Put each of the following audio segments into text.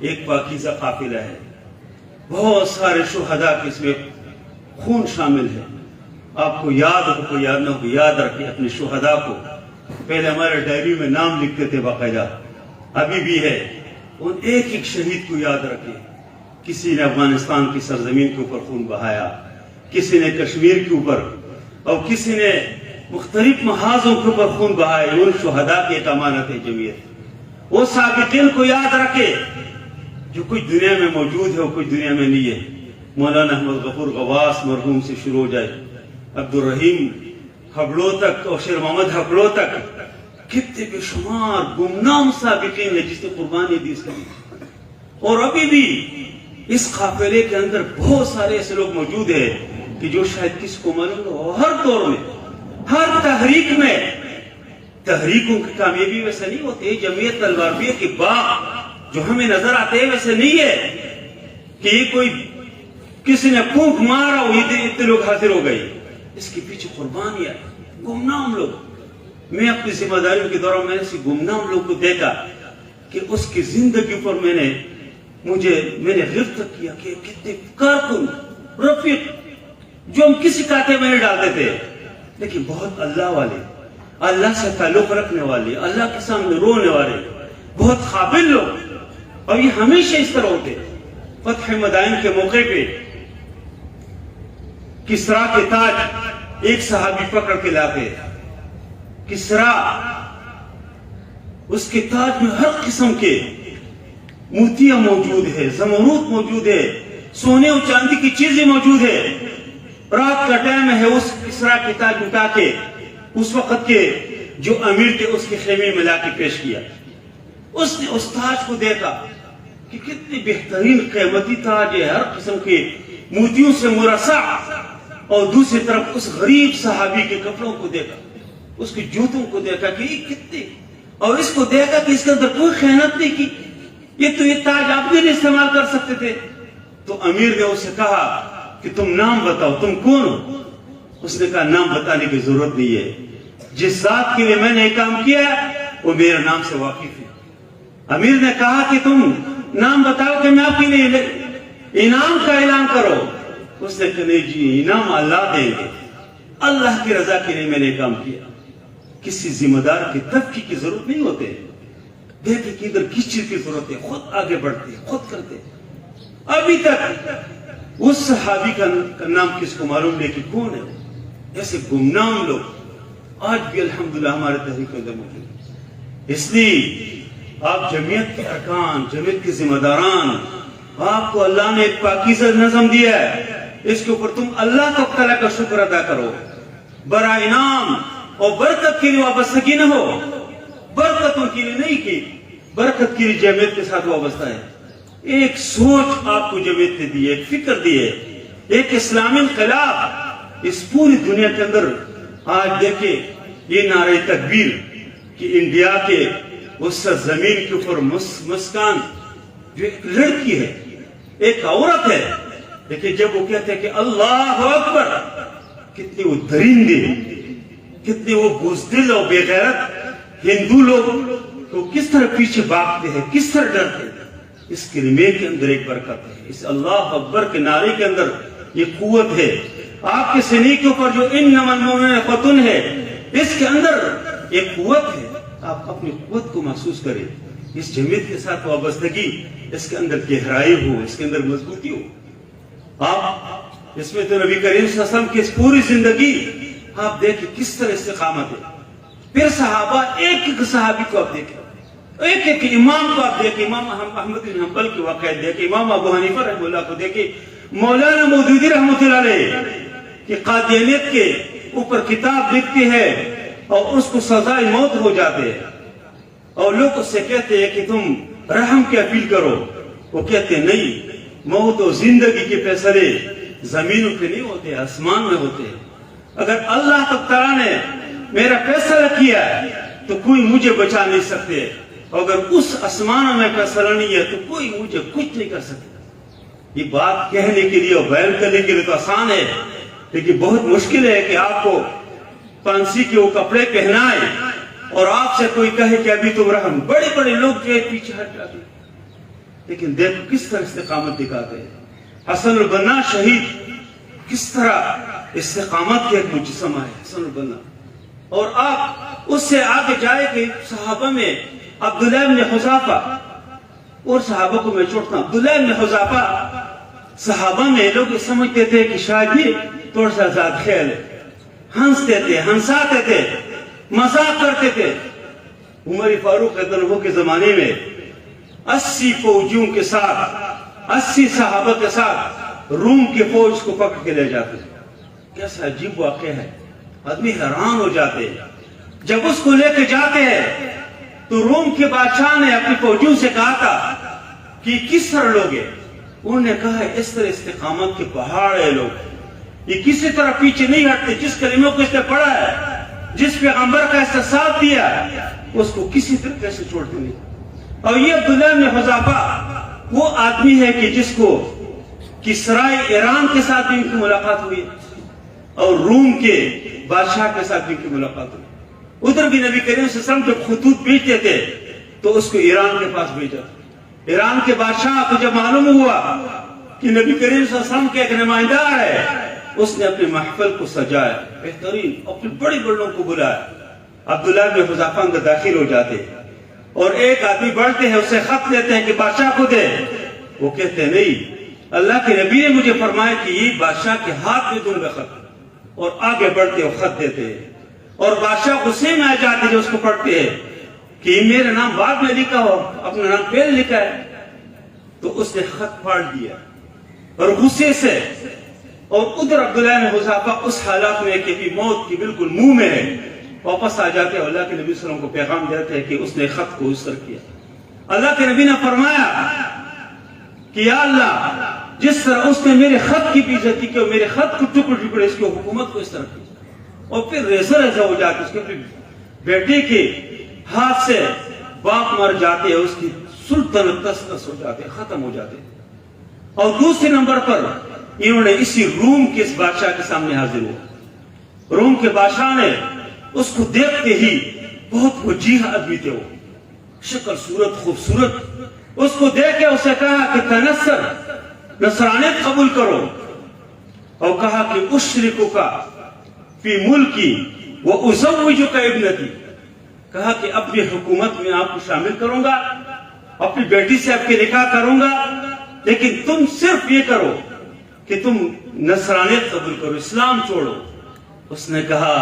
ایک پاکیزہ قافلہ ہے، بہت سارے شہداء کے اس میں خون شامل ہے۔ آپ کو یاد ہو کو یاد نہ ہو، یاد رکھیں اپنے شہداء کو۔ پہلے ہمارے ڈائری میں نام لکھتے تھے باقاعدہ، ابھی بھی ہے، ان ایک ایک شہید کو یاد رکھیں۔ کسی نے افغانستان کی سرزمین کے اوپر خون بہایا، کسی نے کشمیر کے اوپر، اور کسی نے مختلف محاذوں کے اوپر خون بہایا۔ ان شہداء کی ایک امانت ہے جمعیت، وہ سابقین کو یاد رکھے جو کچھ دنیا میں موجود ہے اور کچھ دنیا میں نہیں ہے۔ مولانا احمد غفور غواث مرحوم سے شروع ہو جائے، عبدالرحیم حبلو تک اور شیر محمد حبلو تک، کتنے بے شمار گمنام سابقین ہیں جس نے قربانی دی اس کے لیے۔ اور ابھی بھی اس قافلے کے اندر بہت سارے ایسے لوگ موجود ہیں کہ جو شاید کس کو معلوم ہو، ہر دور میں، ہر تحریک میں، تحریکوں کی کامیابی ویسے نہیں ہوتی۔ جمعیت الواربیہ کے باغ جو ہمیں نظر آتے ہیں ویسے نہیں ہے کہ یہ کوئی کسی نے پھونک مارا ہو اتنے لوگ حاضر ہو گئے۔ اس کے پیچھے قربانیاں، گمنام لوگ۔ میں اپنی ذمہ داریوں کے دوران میں نے ایسی گمنام لوگ کو دیکھا کہ اس کی زندگی پر میں نے غرفت کیا کہ کتنے کارکن رفیق جو ہم کسی کاتے میں نہیں ڈالتے تھے، لیکن بہت اللہ والے، اللہ سے تعلق رکھنے والے، اللہ کے سامنے رونے والے، بہت قابل لوگ۔ اور یہ ہمیشہ اس طرح ہوتے۔ فتح مدائن کے موقع پہ کسرا کے تاج ایک صحابی پکڑ کے لاتے، کسرا اس کے تاج میں ہر قسم کے موتیاں موجود ہے، زمرد موجود ہے، سونے اور چاندی کی چیزیں موجود ہے۔ رات کا ٹائم ہے، اس کسرا کے تاج اٹھا کے اس وقت کے جو امیر تھے اس کے خیمے میں لا کے پیش کیا۔ اس نے اس تاج کو دیکھا کہ کتنی بہترین قیمتی تاج ہے، ہر قسم کے موتیوں سے مرصع، اور دوسری طرف اس غریب صحابی کے کپڑوں کو دیکھا، اس کے جوتوں کو دیکھا کہ یہ کتنے، اور اس کو دیکھا کہ اس کے اندر کوئی خیانت نہیں کی، یہ تاج آپ بھی نہیں استعمال کر سکتے تھے۔ تو امیر نے اسے کہا کہ تم نام بتاؤ، تم کون ہو؟ اس نے کہا نام بتانے کی ضرورت نہیں ہے، جس ذات کے لیے میں نے یہ کام کیا وہ میرے نام سے واقف ہے۔ امیر نے کہا کہ تم نام بتاؤ کہ میں آپ کے لیے انعام کا اعلان کرو۔ اس نے کہا نہیں جی، انعام اللہ دیں گے، اللہ کی رضا کے لیے میں نے کام کیا۔ کسی ذمہ دار کی تفقی کی ضرورت نہیں ہوتے، دیکھیں کہ ادھر کس چیز کی ضرورت ہے، خود آگے بڑھتے، خود کرتے۔ ابھی تک اس صحابی کا نام کس کو معلوم نہیں کہ کون ہے۔ ایسے گمنام لوگ آج بھی الحمدللہ ہمارے تحریک میں موجود ہیں۔ اس لیے آپ جمعیت کے ارکان، جمعیت کے ذمہ داران، آپ کو اللہ نے ایک پاکیزہ نظم دیا ہے، اس کے اوپر تم اللہ تعالیٰ کا شکر ادا کرو۔ برائے انعام اور برکت کے لیے وابستگی نہ ہو، برکتوں کے لیے نہیں کی، برکت کے لیے جمعیت کے ساتھ وابستہ ہے۔ ایک سوچ آپ کو جمعیت نے دی ہے، ایک فکر دی ہے، ایک اسلامی انقلاب اس پوری دنیا کے اندر۔ آج دیکھیں یہ نعرہ تکبیر کہ انڈیا کے اس زمین کے اوپر مسکان جو ایک لڑکی ہے، ایک عورت ہے، لیکن جب وہ کہتے ہیں کہ اللہ اکبر، کتنے وہ درندے، کتنے وہ بزدل اور بے غیرت ہندو لوگ تو کس طرح پیچھے بھاگتے ہیں، کس طرح ڈرتے ہیں۔ اس کلمے کے اندر ایک برکت ہے، اس اللہ اکبر کے نعرے کے اندر یہ قوت ہے۔ آپ کے سینے کے اوپر جو انما المؤمنون فتن ہے، اس کے اندر ایک قوت ہے۔ آپ اپنی قوت کو محسوس کریں، اس جمعیت کے ساتھ وابستگی، اس کے اندر گہرائی ہو، اس کے اندر مضبوطی ہو۔ آپ اس میں تو نبی کریم صلی اللہ علیہ وسلم کی اس پوری زندگی آپ دیکھیں کس طرح استقامت ہے۔ پھر صحابہ، ایک ایک صحابی کو آپ دیکھیں، ایک ایک امام کو آپ دیکھیں، امام احمد بن حنبل کے واقعات دیکھیں، امام ابو حنیفہ رحمہ اللہ کو دیکھیں، مولانا مودودی رحمۃ اللہ علیہ کہ قادیانیت کے اوپر کتاب لکھتی ہے اور اس کو سزائے موت ہو جاتے ہیں، اور لوگ اس سے کہتے ہیں کہ تم رحم کی اپیل کرو، وہ کہتے ہیں نہیں، موت و زندگی کے فیصلے زمینوں پہ نہیں ہوتے، آسمان میں ہوتے ہیں۔ اگر اللہ تعالیٰ نے میرا فیصلہ کیا ہے تو کوئی مجھے بچا نہیں سکتے، اگر اس آسمان میں فیصلہ نہیں ہے تو کوئی مجھے کچھ نہیں کر سکتا۔ یہ بات کہنے کے لیے اور بیان کرنے کے لیے تو آسان ہے، لیکن بہت مشکل ہے کہ آپ کو پانسی کے وہ کپڑے پہنائے اور آپ سے کوئی کہے کہ ابھی تم رحم، بڑے بڑے لوگ جو ہے پیچھے ہٹ جاتے، لیکن دیکھو کس طرح استقامت دکھاتے ہیں۔ حسن البنا شہید کس طرح استقامت کے ایک مجسمہ ہے حسن البنا۔ اور آپ اس سے آگے جائے کہ صحابہ میں عبداللہ بن حذافہ، اور صحابہ کو میں چھوڑتا ہوں، عبداللہ بن حذافہ صحابہ میں لوگ سمجھتے تھے کہ شاید یہ تھوڑا سا زیادہ خیال ہے، ہنستے تھے، ہنساتے تھے، مذاق کرتے تھے۔ عمر فاروق رضی اللہ عنہ کے زمانے میں 80 فوجیوں کے ساتھ، 80 صحابہ کے ساتھ روم کے فوج کو پکڑ کے لے جاتے ہیں۔ کیسا عجیب واقعہ ہے، آدمی حیران ہو جاتے ہیں۔ جب اس کو لے کے جاتے ہیں تو روم کے بادشاہ نے اپنی فوجیوں سے کہا تھا کہ کس طرح لوگ ہیں؟ انہوں نے کہا ہے اس طرح استقامت کے پہاڑ ہے لوگ، یہ کسی طرح پیچھے نہیں ہٹتے، جس کلموں کو اس نے پڑھا ہے، جس پیغمبر کا اس نے ساتھ دیا ہے، اس کو کسی طرح سے چھوڑتے نہیں۔ اور یہ عبداللہ بن حذافہ وہ آدمی ہے کہ جس کو کسرائے ایران کے ساتھ بھی ان کی ملاقات ہوئی اور روم کے بادشاہ کے ساتھ بھی ان کی ملاقات ہوئی۔ ادھر بھی نبی کریم صلی اللہ علیہ وسلم جب خطوط بھیجتے تھے تو اس کو ایران کے پاس بھیجا۔ ایران کے بادشاہ کو جب معلوم ہوا کہ نبی کریم صلی اللہ علیہ وسلم کے ایک نمائندہ ہے، اس نے اپنے محفل کو سجایا، بہترین اپنے بڑے بڑوں کو بلایا۔ عبداللہ بن حذافہ اندر داخل ہو جاتے اور ایک آدمی بڑھتے ہیں، اسے خط دیتے ہیں کہ بادشاہ کو دے۔ وہ کہتے ہیں نہیں، اللہ کے نبی نے مجھے فرمایا کہ یہ بادشاہ کے ہاتھ میں دوں گا خط، اور آگے بڑھتے اور خط دیتے ہیں۔ اور بادشاہ غصے میں آ جاتے جو اس کو پڑھتے ہیں کہ یہ میرا نام بعد میں لکھا ہو، اپنا نام پہلے لکھا ہے۔ تو اس نے خط پھاڑ دیا اور غصے سے، اور ادھر عبداللہ بن حذافہ اس حالات میں کہ موت کی بالکل منہ میں ہے، واپس آ جاتے ہیں، اللہ کے نبی صلی اللہ علیہ وسلم کو پیغام دیتے ہیں کہ اس نے خط کو اس طرح کیا۔ اللہ کے نبی نے فرمایا کہ یا اللہ، جس طرح اس نے میرے خط کی بھی عزت کی، میرے خط کو ٹکڑے ٹکڑے، اس کی حکومت کو اس طرح کی۔ اور پھر ریزہ ریزہ ہو جاتے، اس کے بیٹے کے ہاتھ سے باپ مر جاتے ہیں، اس کی سلطنت تس ہو جاتے، ختم ہو جاتے۔ اور دوسرے نمبر پر انہوں نے اسی روم کے اس بادشاہ کے سامنے حاضر ہوا۔ روم کے بادشاہ نے اس کو دیکھتے ہی، بہت وجیح آدمی تھے وہ، شکل صورت خوبصورت، اس کو دیکھ کے اسے کہا کہ تنصر، نصرانیت قبول کرو، اور کہا کہ اشرکک فی ملکی وازوجک ابنتی، کہا کہ اپنی حکومت میں آپ کو شامل کروں گا، اپنی بیٹی سے آپ کے نکاح کروں گا، لیکن تم صرف یہ کرو کہ تم نصرانیت قبول کرو، اسلام چھوڑو۔ اس نے کہا،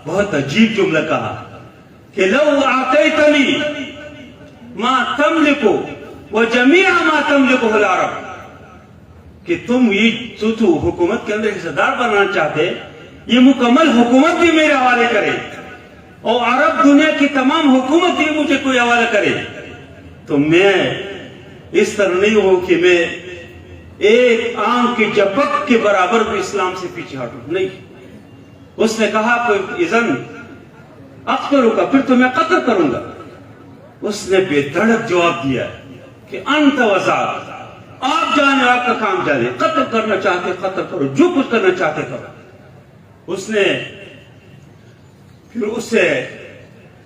بہت عجیب جملہ کہا کہ لو اعطیتنی ما تملک وجمیع ما تملک العرب، کہ تم یہ تو حکومت کے اندر حصہ دار بنانا چاہتے، یہ مکمل حکومت بھی میرے حوالے کرے، اور عرب دنیا کی تمام حکومت بھی مجھے کوئی حوالہ کرے، تو میں اس طرح نہیں ہوں کہ میں ایک آنکھ کی جھپک کے برابر بھی اسلام سے پیچھے ہٹوں، نہیں۔ اس نے کہا کہ اذن اقتلک، پھر تو میں قتل کروں گا۔ اس نے بے دھڑک جواب دیا کہ انت وزاد، آپ جانے، آپ کا کام جانے، قتل کرنا چاہتے قتل کرو، جو کچھ کرنا چاہتے کرو۔ اس نے پھر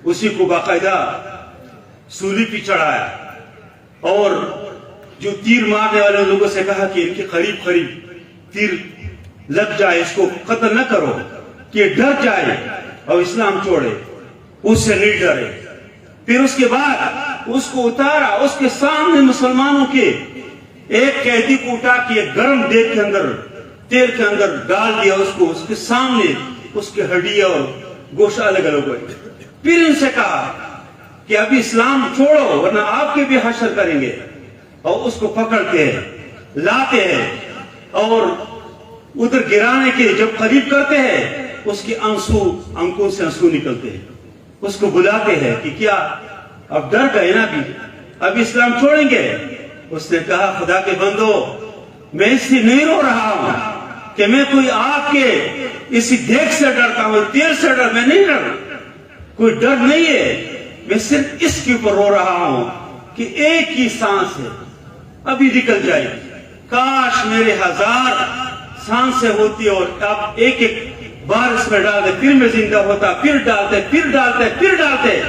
اسی کو باقاعدہ سولی پہ چڑھایا، اور جو تیر مارنے والے لوگوں سے کہا کہ ان کے قریب تیر لگ جائے، اس کو قتل نہ کرو، کہ ڈر جائے اور اسلام چھوڑے، اس سے نہیں ڈرے۔ پھر اس کے بعد اس کو اتارا، اس کے سامنے مسلمانوں کے ایک قیدی کو اٹھا کے گرم دیگ کے اندر، تیل کے اندر ڈال دیا، اس کو اس کے سامنے اس کے ہڈیاں اور گوشت الگ الگ ہوئے۔ پھر ان سے کہا کہ ابھی اسلام چھوڑو ورنہ آپ کے بھی حشر کریں گے، اور اس کو پکڑتے ہیں، لاتے ہیں، اور ادھر گرانے کے جب قریب کرتے ہیں، اس کی آنکھوں سے آنسو نکلتے ہیں۔ اس کو بلاتے ہیں کہ کیا اب ڈر گئے نا، ابھی اسلام چھوڑیں گے؟ اس نے کہا، خدا کے بندو، میں اس سے نہیں رو رہا ہوں کہ میں کوئی آگ کے اسی دیگ سے ڈرتا ہوں، تیل سے ڈر، میں نہیں ڈر، کوئی ڈر نہیں ہے، میں صرف اس کے اوپر رو رہا ہوں کہ ایک ہی سانس ہے، ابھی نکل جائے گی، کاش میرے 1000 سانسیں ہوتی اور آپ ایک ایک بار اس میں ڈال دے، پھر میں زندہ ہوتا، پھر ڈالتے،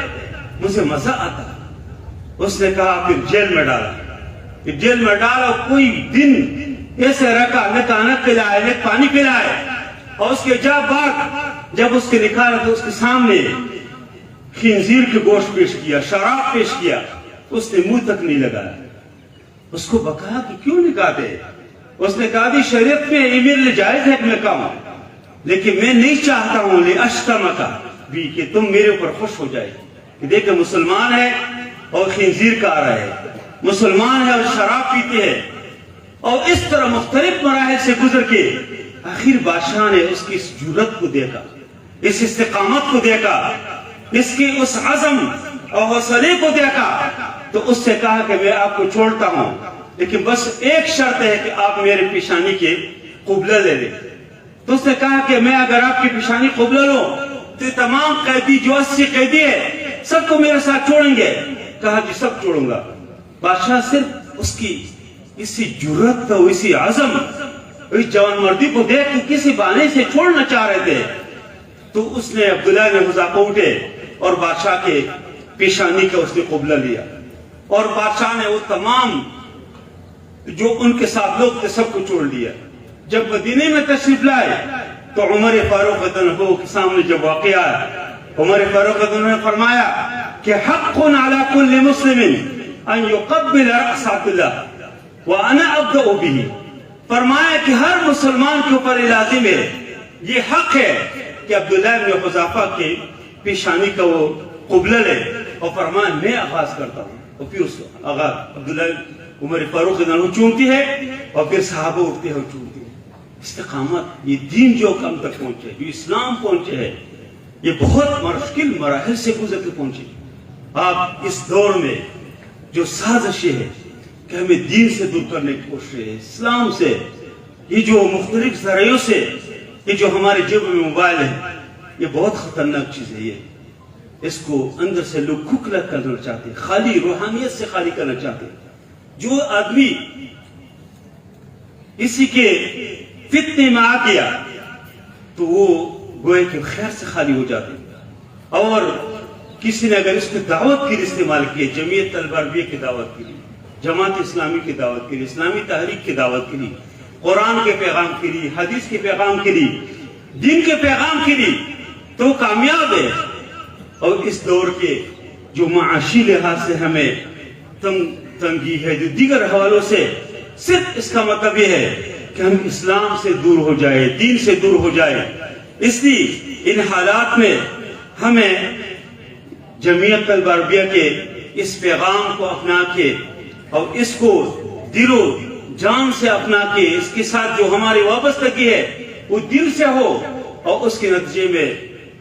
مجھے مزہ آتا۔ اس نے کہا پھر جیل میں ڈالا، کہ جیل میں ڈالا، کوئی دن ایسے رکھا نہ کھانا پلائے نہ پانی پلائے، اور اس کے بعد جب اس کے نکالا تو اس کے سامنے خنزیر کے گوشت پیش کیا، شراب پیش کیا، اس نے منہ تک نہیں لگایا۔ اس کو بکا کہ کیوں نہیں کہتے؟ اس نے کہا کہ شریعت میں یہ میرے لیے جائز ہے کہ میں کہوں، لیکن میں نہیں چاہتا ہوں لِأَشْتَمَكَ بھی کہ تم میرے اوپر خوش ہو جائے کہ دیکھیں مسلمان ہے اور خنزیر کھا رہا ہے، مسلمان ہے اور شراب پیتے ہیں، اور اس طرح مختلف مراحل سے گزر کے آخر بادشاہ نے اس کی اس جرات کو دیکھا، اس استقامت کو دیکھا، اس کی اس عزم اور حوصلے کو دیکھا، تو اس سے کہا کہ میں آپ کو چھوڑتا ہوں، لیکن بس ایک شرط ہے کہ آپ میرے پیشانی کے قبلہ لے لیں۔ تو اس نے کہا کہ میں اگر آپ کی پیشانی قبلہ لوں تو تمام قیدی جو 80 قیدی ہے سب کو میرے ساتھ چھوڑیں گے؟ کہا کہ سب چھوڑوں گا۔ بادشاہ صرف اس کی اسی جرات اور اسی عزم، اس جوان مردی کو دیکھ کے کسی بہانے سے چھوڑنا چاہ رہے تھے، تو اس نے عبداللہ نے حذافہ اٹھے اور بادشاہ کے پیشانی کا اس نے قبلہ لیا، اور بادشاہ نے وہ تمام جو ان کے ساتھ لوگ تھے سب کو چھوڑ دیا۔ جب مدینے میں تشریف لائے تو عمر فاروق رضی اللہ عنہ کے سامنے جب واقعہ آیا، عمر فاروق رضی اللہ عنہ نے فرمایا کہ حق علی کل مسلم ان یقبل رأس عبداللہ وانا ابدأ به، فرمایا کہ ہر مسلمان کے اوپر لازم ہے، یہ حق ہے کہ عبداللہ بن حذافہ کے پیشانی کا وہ قبلہ لے، اور فرمایا میں آغاز کرتا ہوں، اور پھر اس آغاز عبداللہ عمر فاروق رضی اللہ عنہ چومتی ہے، اور پھر صحابہ اٹھتے ہیں اور چومتے ہیں۔ استقامت، یہ دین جو کم تک پہنچے، جو اسلام پہنچے ہے، یہ بہت مشکل مراحل سے گزر کے پہنچے۔ آپ اس دور میں جو سازشیں ہے کہ ہمیں دین سے دور کرنے کی کوشش ہے، اسلام سے، یہ جو مختلف ذرائعوں سے، یہ جو ہمارے جیب میں موبائل ہے، یہ بہت خطرناک چیز ہے۔ یہ اس کو اندر سے لوگ کھوکھلا کرنا چاہتے ہیں، خالی روحانیت سے خالی کرنا چاہتے ہیں۔ جو آدمی اسی کے فتنے میں آ گیا تو وہ گوئے کہ خیر سے خالی ہو جاتے ہیں۔ اور کسی نے اگر اس کو دعوت کے لیے استعمال کیا، جمعیت طلبہ عربیہ کی دعوت کے لیے، جماعت اسلامی کی دعوت کے لیے، اسلامی تحریک کی دعوت کے لیے، قرآن کے پیغام کے لیے، حدیث کے پیغام کے لیے، دین کے پیغام کے لیے، تو کامیاب ہے۔ اور اس دور کے جو معاشی لحاظ سے ہمیں تنگی ہے، جو دیگر حوالوں سے، صرف اس کا مطلب یہ ہے کہ ہم اسلام سے دور ہو جائے، دین سے دور ہو جائے۔ اس لیے ان حالات میں ہمیں جمعیت طلبہ عربیہ کے اس پیغام کو اپنا کے اور اس کو دل و جان سے اپنا کے، اس کے ساتھ جو ہماری وابستگی ہے وہ دل سے ہو، اور اس کے نتیجے میں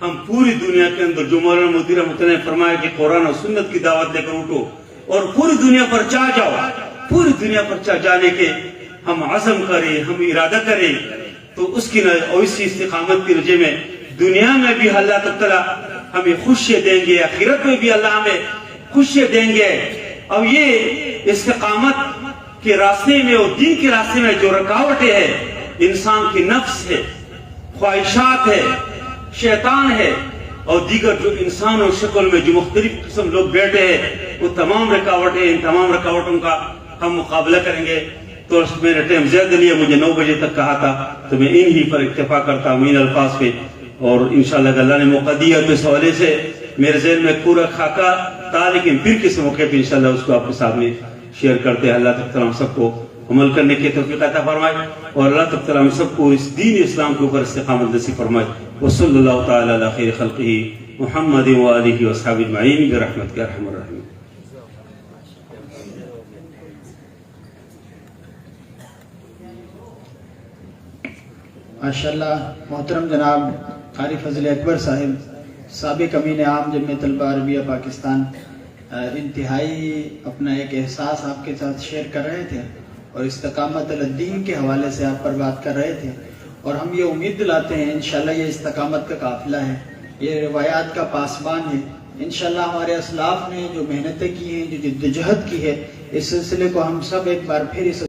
ہم پوری دنیا کے اندر جو مولانا مودودی رحمۃ اللہ نے فرمایا کہ قرآن و سنت کی دعوت لے کر اٹھو اور پوری دنیا پر چاہ جاؤ، پوری دنیا پر چاہ جانے کے ہم عزم کریں، ہم ارادہ کریں، تو اس کی اور اسی استقامت کی نتیجے میں دنیا میں بھی اللہ تعالیٰ ہمیں خوشیاں دیں گے، آخرت میں بھی اللہ ہمیں خوشیاں دیں گے۔ اور یہ استقامت کے راستے میں اور دین کے راستے میں جو رکاوٹیں ہیں، انسان کی نفس ہے، خواہشات ہے، شیطان ہے، اور دیگر جو انسان اور شکل میں جو مختلف قسم لوگ بیٹھے ہیں، وہ تمام رکاوٹیں، ان تمام رکاوٹوں کا ہم مقابلہ کریں گے۔ تو میں نے ٹائم زیادہ لیا، مجھے 9 بجے تک کہا تھا، تو میں انہی پر اکتفا کرتا ہوں، ان الفاظ پہ، اور انشاءاللہ اگر اللہ نے موقع دیا تو اس حوالے سے میرے ذہن میں پورا خاکہ تھا، لیکن پھر کسی موقع پہ انشاءاللہ اس کو آپ کے سامنے شیئر کرتے ہیں۔ اللہ تعالیٰ ہم سب کو عمل کرنے کی توفیق عطا فرمائے، اور اللہ تعالیٰ ہم سب کو اس دین اسلام کے اوپر استقامت نصیب فرمائے۔ وصلی اللہ تعالیٰ علی خیر خلقہ محمد وآلہ وصحبہ اجمعین برحمتک یا ارحم الراحمین۔ ماشاءاللہ محترم جناب قاری فضل اکبر صاحب، سابق امین عام جمعیت طلبہ عربیہ پاکستان، انتہائی اپنا ایک احساس آپ کے ساتھ شیئر کر رہے تھے، اور استقامت الدین کے حوالے سے آپ پر بات کر رہے تھے، اور ہم یہ امید دلاتے ہیں انشاءاللہ یہ استقامت کا قافلہ ہے، یہ روایات کا پاسبان ہے۔ انشاءاللہ ہمارے اسلاف نے جو محنتیں کی ہیں، جو جدوجہد کی ہے، اس سلسلے کو ہم سب ایک بار پھر اس